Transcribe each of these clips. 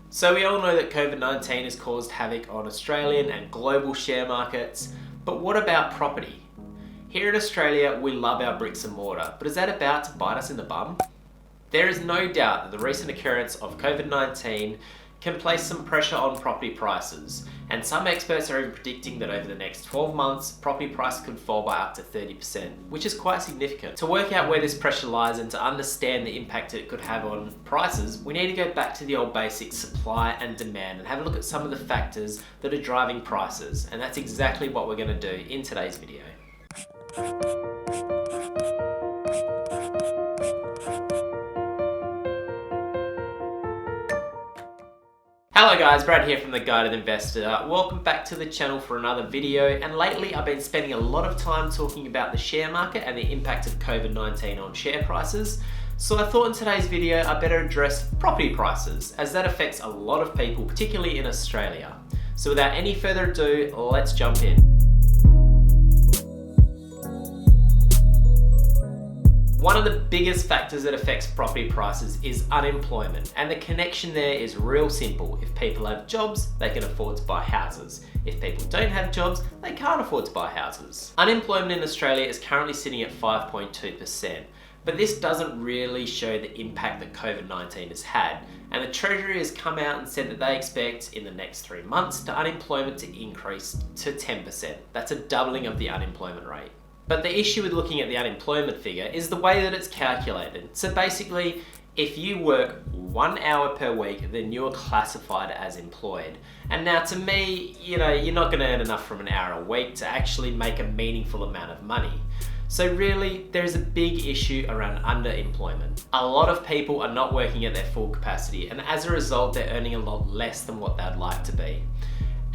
So we all know that COVID-19 has caused havoc on Australian and global share markets, but what about property? Here in Australia, we love our bricks and mortar, but is that about to bite us in the bum? There is no doubt that the recent occurrence of COVID-19 can place some pressure on property prices, and some experts are even predicting that over the next 12 months, property prices could fall by up to 30%, which is quite significant. To work out where this pressure lies and to understand the impact it could have on prices, we need to go back to the old basics, supply and demand, and have a look at some of the factors that are driving prices, and that's exactly what we're going to do in today's video. Hello guys, Brad here from The Guided Investor. Welcome back to the channel for another video, and lately I've been spending a lot of time talking about the share market and the impact of COVID-19 on share prices. So I thought in today's video I better address property prices, as that affects a lot of people, particularly in Australia. So without any further ado, let's jump in. One of the biggest factors that affects property prices is unemployment, and the connection there is real simple. If people have jobs, they can afford to buy houses. If people don't have jobs, they can't afford to buy houses. Unemployment in Australia is currently sitting at 5.2%, but this doesn't really show the impact that COVID-19 has had. And the Treasury has come out and said that they expect in the next 3 months the unemployment to increase to 10%. That's a doubling of the unemployment rate. But the issue with looking at the unemployment figure is the way that it's calculated. So basically, if you work 1 hour per week, then you're classified as employed. And now to me, you're not going to earn enough from an hour a week to actually make a meaningful amount of money. So really, there's a big issue around underemployment. A lot of people are not working at their full capacity, and as a result, they're earning a lot less than what they'd like to be.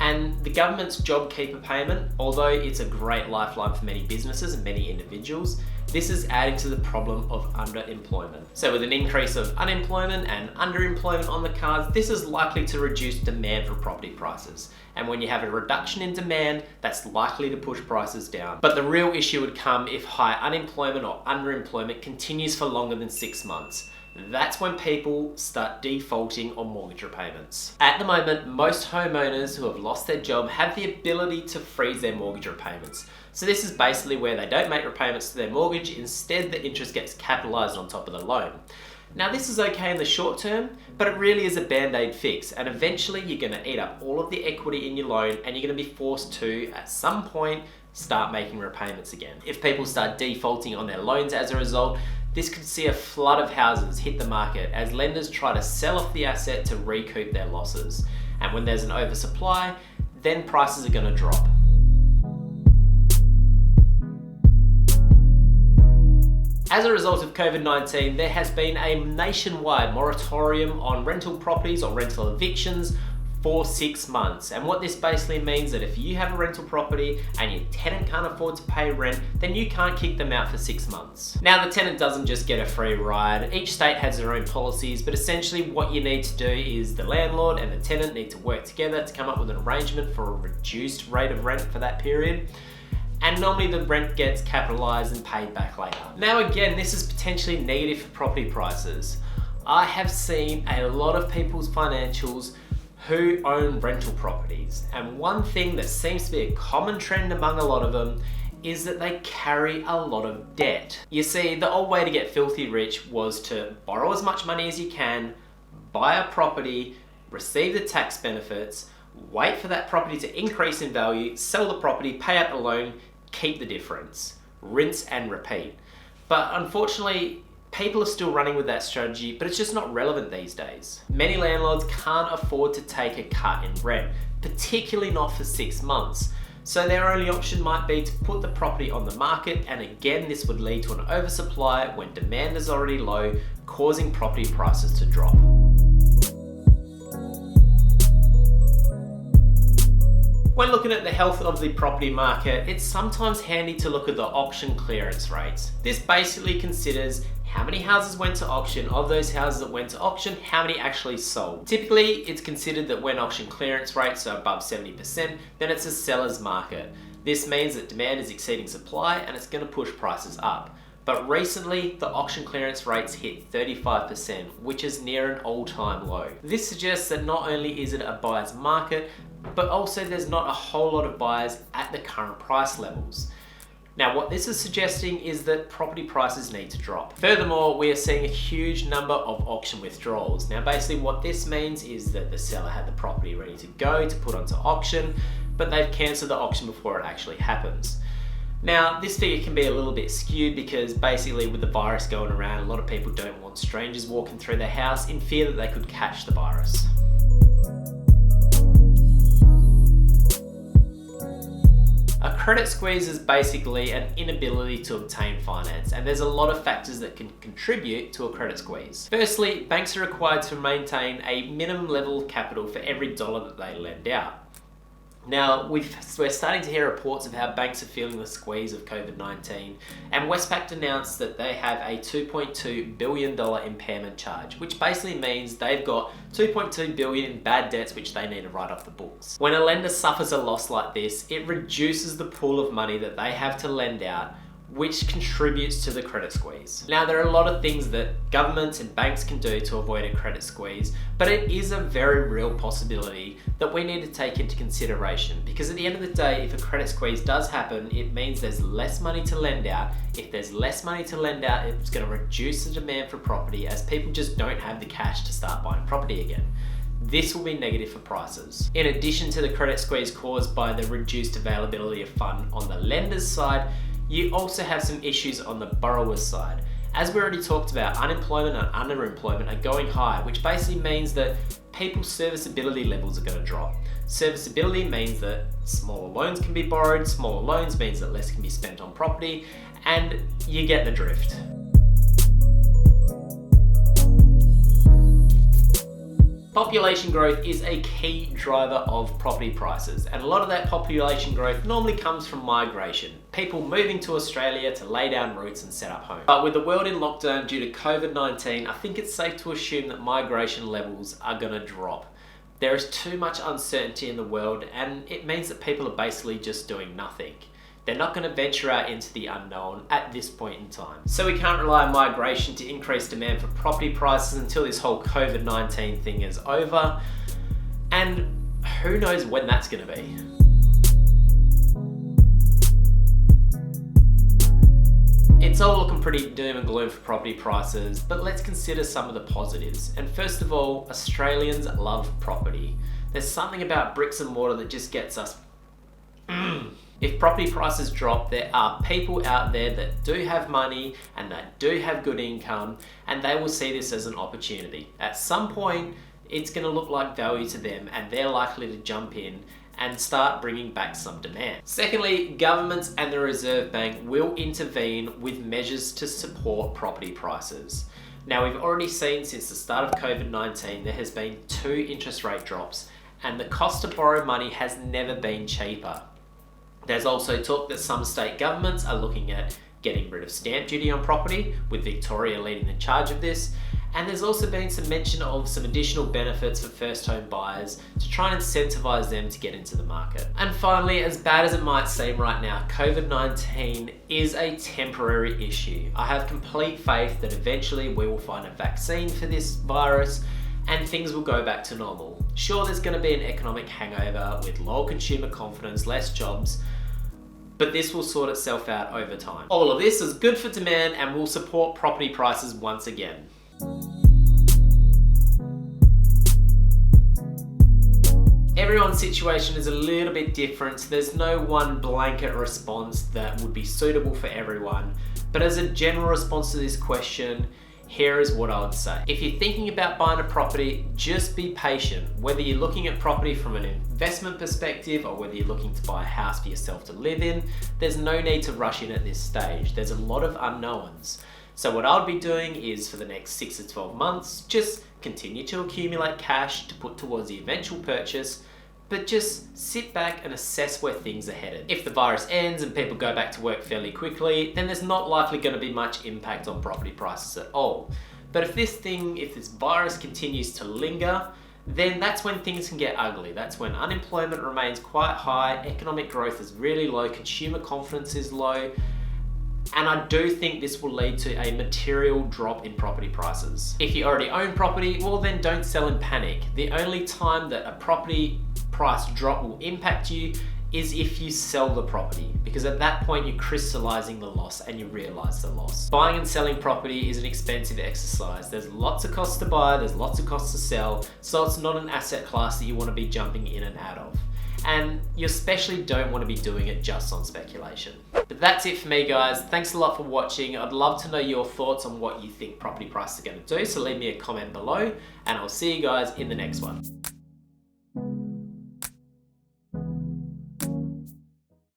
And the government's JobKeeper payment, although it's a great lifeline for many businesses and many individuals, this is adding to the problem of underemployment. So with an increase of unemployment and underemployment on the cards, this is likely to reduce demand for property prices. And when you have a reduction in demand, that's likely to push prices down. But the real issue would come if high unemployment or underemployment continues for longer than 6 months. That's when people start defaulting on mortgage repayments. At the moment, most homeowners who have lost their job have the ability to freeze their mortgage repayments. So this is basically where they don't make repayments to their mortgage, instead the interest gets capitalized on top of the loan. Now this is okay in the short term, but it really is a band-aid fix, and eventually you're going to eat up all of the equity in your loan and you're going to be forced to, at some point, start making repayments again. If people start defaulting on their loans as a result, this could see a flood of houses hit the market as lenders try to sell off the asset to recoup their losses. And when there's an oversupply, then prices are going to drop. As a result of COVID-19, there has been a nationwide moratorium on rental properties or rental evictions for 6 months. And what this basically means that if you have a rental property and your tenant can't afford to pay rent, then you can't kick them out for 6 months. Now the tenant doesn't just get a free ride. Each state has their own policies, but essentially what you need to do is the landlord and the tenant need to work together to come up with an arrangement for a reduced rate of rent for that period. And normally the rent gets capitalized and paid back later. Now again, this is potentially negative for property prices. I have seen a lot of people's financials who own rental properties, and one thing that seems to be a common trend among a lot of them is that they carry a lot of debt. You see, the old way to get filthy rich was to borrow as much money as you can, buy a property, receive the tax benefits, wait for that property to increase in value, sell the property, pay out the loan, keep the difference, rinse and repeat. But unfortunately, people are still running with that strategy, but it's just not relevant these days. Many landlords can't afford to take a cut in rent, particularly not for 6 months. So their only option might be to put the property on the market, and again, this would lead to an oversupply when demand is already low, causing property prices to drop. When looking at the health of the property market, it's sometimes handy to look at the auction clearance rates. This basically considers how many houses went to auction. Of those houses that went to auction, how many actually sold. Typically, it's considered that when auction clearance rates are above 70%, then it's a seller's market. This means that demand is exceeding supply and it's going to push prices up. But recently, the auction clearance rates hit 35%, which is near an all-time low. This suggests that not only is it a buyer's market, but also there's not a whole lot of buyers at the current price levels. Now, what this is suggesting is that property prices need to drop. Furthermore, we are seeing a huge number of auction withdrawals. Now, basically what this means is that the seller had the property ready to go to put onto auction, but they've cancelled the auction before it actually happens. Now, this figure can be a little bit skewed because basically with the virus going around, a lot of people don't want strangers walking through their house in fear that they could catch the virus. A credit squeeze is basically an inability to obtain finance, and there's a lot of factors that can contribute to a credit squeeze. Firstly, banks are required to maintain a minimum level of capital for every dollar that they lend out. Now, we're starting to hear reports of how banks are feeling the squeeze of COVID-19, and Westpac announced that they have a $2.2 billion impairment charge, which basically means they've got $2.2 billion in bad debts which they need to write off the books. When a lender suffers a loss like this, it reduces the pool of money that they have to lend out, which contributes to the credit squeeze. Now, there are a lot of things that governments and banks can do to avoid a credit squeeze, but it is a very real possibility that we need to take into consideration, because at the end of the day, if a credit squeeze does happen, it means there's less money to lend out. If there's less money to lend out, it's going to reduce the demand for property as people just don't have the cash to start buying property again. This will be negative for prices. In addition to the credit squeeze caused by the reduced availability of funds on the lender's side, you also have some issues on the borrower's side. As we already talked about, unemployment and underemployment are going high, which basically means that people's serviceability levels are going to drop. Serviceability means that smaller loans can be borrowed, smaller loans means that less can be spent on property, and you get the drift. Population growth is a key driver of property prices, and a lot of that population growth normally comes from migration. People moving to Australia to lay down roots and set up home. But with the world in lockdown due to COVID-19, I think it's safe to assume that migration levels are going to drop. There is too much uncertainty in the world, and it means that people are basically just doing nothing. They're not going to venture out into the unknown at this point in time. So we can't rely on migration to increase demand for property prices until this whole COVID-19 thing is over. And who knows when that's going to be. It's all looking pretty doom and gloom for property prices, but let's consider some of the positives. And first of all, Australians love property. There's something about bricks and mortar that just gets us If property prices drop, there are people out there that do have money and that do have good income, and they will see this as an opportunity. At some point, it's going to look like value to them, and they're likely to jump in and start bringing back some demand. Secondly, governments and the Reserve Bank will intervene with measures to support property prices. Now, we've already seen since the start of COVID-19, there has been 2 interest rate drops, and the cost to borrow money has never been cheaper. There's also talk that some state governments are looking at getting rid of stamp duty on property, with Victoria leading the charge of this. And there's also been some mention of some additional benefits for first home buyers to try and incentivise them to get into the market. And finally, as bad as it might seem right now, COVID-19 is a temporary issue. I have complete faith that eventually we will find a vaccine for this virus and things will go back to normal. Sure, there's going to be an economic hangover with low consumer confidence, less jobs, but this will sort itself out over time. All of this is good for demand and will support property prices once again. Everyone's situation is a little bit different. There's no one blanket response that would be suitable for everyone. But as a general response to this question, here is what I would say. If you're thinking about buying a property, just be patient. Whether you're looking at property from an investment perspective or whether you're looking to buy a house for yourself to live in, there's no need to rush in at this stage. There's a lot of unknowns. So what I'll be doing is for the next 6 to 12 months, just continue to accumulate cash to put towards the eventual purchase, but just sit back and assess where things are headed. If the virus ends and people go back to work fairly quickly, then there's not likely going to be much impact on property prices at all. But if this virus continues to linger, then that's when things can get ugly. That's when unemployment remains quite high, economic growth is really low, consumer confidence is low, And I do think this will lead to a material drop in property prices. If you already own property, well then don't sell in panic. The only time that a property price drop will impact you is if you sell the property, because at that point you're crystallizing the loss and you realize the loss. Buying and selling property is an expensive exercise. There's lots of costs to buy, there's lots of costs to sell, so it's not an asset class that you want to be jumping in and out of. And you especially don't want to be doing it just on speculation. But that's it for me, guys. Thanks a lot for watching. I'd love to know your thoughts on what you think property prices are going to do, so leave me a comment below, and I'll see you guys in the next one.